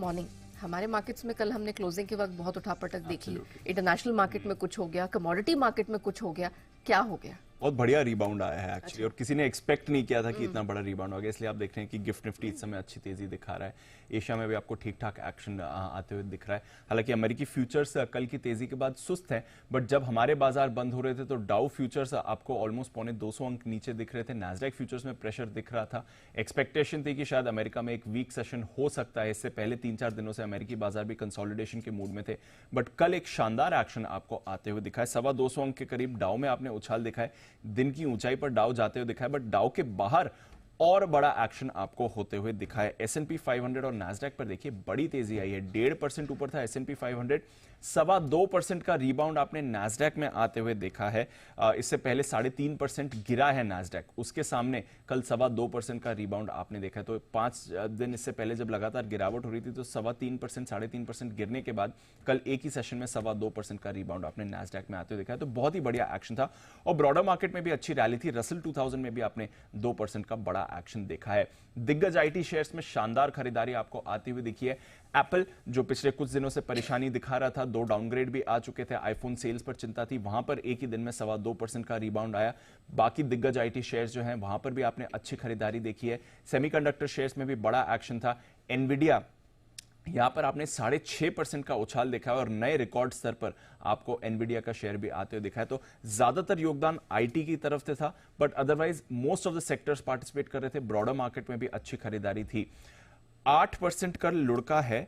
Morning. हमारे markets में कल हमने क्लोजिंग के वक्त बहुत उठापटक देखी। Absolutely. इंटरनेशनल मार्केट में कुछ हो गया, कमोडिटी मार्केट में कुछ हो गया, क्या हो गया? बहुत बढ़िया रिबाउंड आया है एक्चुअली, और किसी ने एक्सपेक्ट नहीं किया था कि इतना बड़ा रिबाउंड होगा, इसलिए आप देख रहे हैं कि गिफ्ट निफ्टी इस समय अच्छी तेजी दिखा रहा है। एशिया में भी आपको ठीक ठाक एक्शन आते हुए दिख रहा है। हालांकि अमेरिकी फ्यूचर्स कल की तेजी के बाद सुस्त हैं, बट जब हमारे बाजार बंद हो रहे थे तो डाउ फ्यूचर्स आपको ऑलमोस्ट पौने 200 अंक नीचे दिख रहे थे। नैस्डैक फ्यूचर्स में प्रेशर दिख रहा था। एक्सपेक्टेशन थी कि शायद अमेरिका में एक वीक सेशन हो सकता है। इससे पहले 3-4 दिनों से अमेरिकी बाजार भी कंसोलिडेशन के मूड में थे, बट कल एक शानदार एक्शन आपको आते हुए दिखा है। 225 अंक के करीब डाउ में आपने उछाल दिखा है। दिन की ऊंचाई पर डाउ जाते हुए दिखा है, बट डाउ के बाहर और बड़ा एक्शन आपको होते हुए दिखा है। S&P 500 और नैस्डैक पर देखिए बड़ी तेजी आई है। 1.5% ऊपर था S&P 500, 2.25% का रिबाउंड आपने नैस्डैक में आते हुए देखा है। इससे पहले 3.5% गिरा है नैस्डैक, उसके सामने कल 2.25% का रिबाउंड आपने देखा है। तो 5 दिन इससे पहले जब लगातार गिरावट हो रही थी तो 3.25%, 3.5% गिरने के बाद कल एक ही सेशन में 2.25% का रिबाउंड आपने नैस्डैक में आते हुए देखा है। तो बहुत ही बढ़िया एक्शन था, और ब्रॉडर मार्केट में भी अच्छी रैली थी। रसल 2000 में भी आपने 2% का बड़ा एक्शन देखा है। दिग्गज आईटी शेयर्स में शानदार खरीदारी आपको आती हुई दिखी है। एप्पल जो पिछले कुछ दिनों से परेशानी दिखा रहा था, 2 डाउनग्रेड भी आ चुके थे, आईफोन सेल्स पर चिंता थी, वहां पर एक ही दिन में 2.25% का रिबाउंड आया। बाकी दिग्गज आईटी शेयर्स जो हैं वहां पर भी आपने अच्छी खरीदारी देखी है। सेमीकंडक्टर शेयर्स में भी बड़ा एक्शन था। एनवीडिया यहां पर आपने 6.5% का उछाल देखा है, और नए रिकॉर्ड स्तर पर आपको एनवीडिया का शेयर भी आते हुए दिखा है। तो ज्यादातर योगदान आईटी की तरफ से था, but otherwise most of the sectors participate कर रहे थे। ब्रॉडर मार्केट में भी अच्छी खरीदारी थी। 8% का लुढ़का है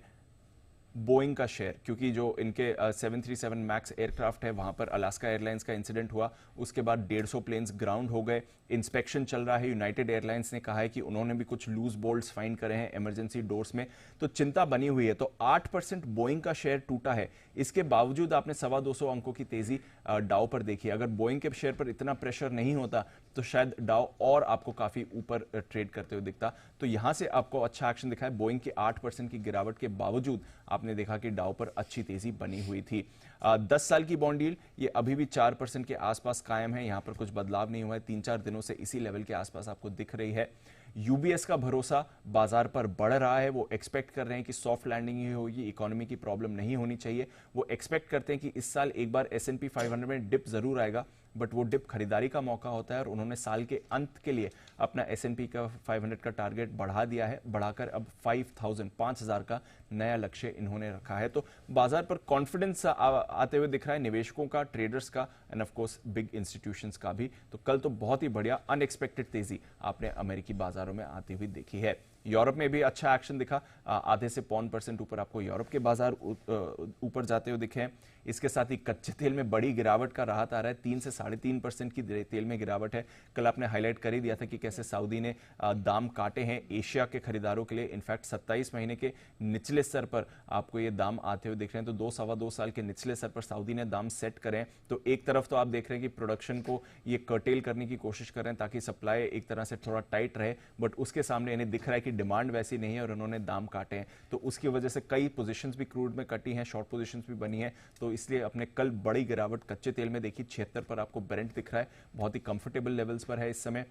बोइंग का शेयर, क्योंकि जो इनके 737 मैक्स एयरक्राफ्ट है वहां पर अलास्का एयरलाइंस का इंसिडेंट हुआ, उसके बाद 150 प्लेन्स ग्राउंड हो गए। इंस्पेक्शन चल रहा है। यूनाइटेड एयरलाइंस ने कहा है कि उन्होंने भी कुछ लूज बोल्ट्स फाइंड करे हैं इमरजेंसी डोर्स में, तो चिंता बनी हुई है। तो 8% बोइंग का शेयर टूटा है। इसके बावजूद आपने 225 अंकों की तेजी डाउ पर देखी। अगर बोइंग के शेयर पर इतना प्रेशर नहीं होता तो शायद डाउ और आपको काफी ऊपर ट्रेड करते हुए दिखता। तो यहां से आपको अच्छा एक्शन दिखा है। बोइंग की 8% की गिरावट के बावजूद आपने देखा कि डाउ पर अच्छी तेजी बनी हुई थी। 10 साल की बॉन्ड यील्ड ये अभी भी 4% के आसपास कायम है। यहां पर कुछ बदलाव नहीं हुआ है। 3-4 दिनों से इसी लेवल के आसपास आपको दिख रही है। यूबीएस का भरोसा बाजार पर बढ़ रहा है। वो एक्सपेक्ट कर रहे हैं कि सॉफ्ट लैंडिंग ही होगी, इकोनॉमी की प्रॉब्लम नहीं होनी चाहिए। वो एक्सपेक्ट करते हैं कि इस साल एक बार S&P 500 में डिप जरूर आएगा, बट वो डिप खरीदारी का मौका होता है, और उन्होंने साल के अंत के लिए अपना S&P का 500 का टारगेट बढ़ा दिया है, बढ़ाकर अब 5,000 का नया लक्ष्य इन्होंने रखा है। तो बाजार पर कॉन्फिडेंस आते हुए दिख रहा है, निवेशकों का, ट्रेडर्स का, end of course big institutions का भी। तो कल तो बहुत ही बढ़िया अनएक्सपेक्टेड तेजी आपने अमेरिकी बाजारों में आती हुई देखी है। यूरोप में भी अच्छा एक्शन दिखा। आधे से 0.5% ऊपर आपको यूरोप के बाजार ऊपर जाते हुए दिखे हैं। इसके साथ ही कच्चे तेल में बड़ी गिरावट का राहत आ रहा है। 3 से 3.5% की तेल में गिरावट है। कल आपने हाईलाइट कर ही दिया था कि कैसे सऊदी ने दाम काटे हैं एशिया के खरीदारों के लिए। इनफैक्ट 27 महीने के निचले स्तर पर आपको ये दाम आते हुए दिख रहे हैं। तो 2-2.25 साल के निचले स्तर पर सऊदी ने दाम सेट करे हैं। तो एक तरफ तो आप देख रहे हैं कि प्रोडक्शन को ये कर्टेल करने की कोशिश कर रहे हैं ताकि सप्लाई एक तरह से थोड़ा टाइट रहे, बट उसके सामने इन्हें दिख रहा है कि डिमांड वैसी नहीं है और उन्होंने दाम काटे हैं। तो उसकी वजह से कई पोजीशंस भी क्रूड में कटी हैं, शॉर्ट पोजीशंस भी बनी है। तो इसलिए अपने कल बड़ी गिरावट कच्चे तेल में देखी। 76 पर आपको ब्रेंट दिख रहा है, बहुत ही कंफर्टेबल लेवल्स पर है इस समय।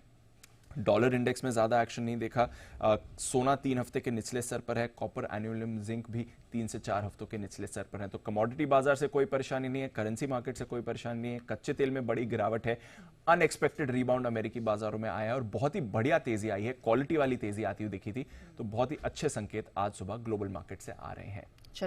डॉलर इंडेक्स में ज्यादा एक्शन नहीं देखा। सोना 3 हफ्ते के निचले स्तर पर है। कॉपर, एल्यूमिनियम, जिंक भी 3 से 4 हफ्तों के निचले स्तर पर है। तो कमोडिटी बाजार से कोई परेशानी नहीं है, करेंसी मार्केट से कोई परेशानी नहीं है। कच्चे तेल में बड़ी गिरावट है। अनएक्सपेक्टेड रिबाउंड अमेरिकी बाजारों में आया है, और बहुत ही बढ़िया तेजी आई है। क्वालिटी वाली तेजी आती हुई दिखी थी। तो बहुत ही अच्छे संकेत आज सुबह ग्लोबल मार्केट से आ रहे हैं।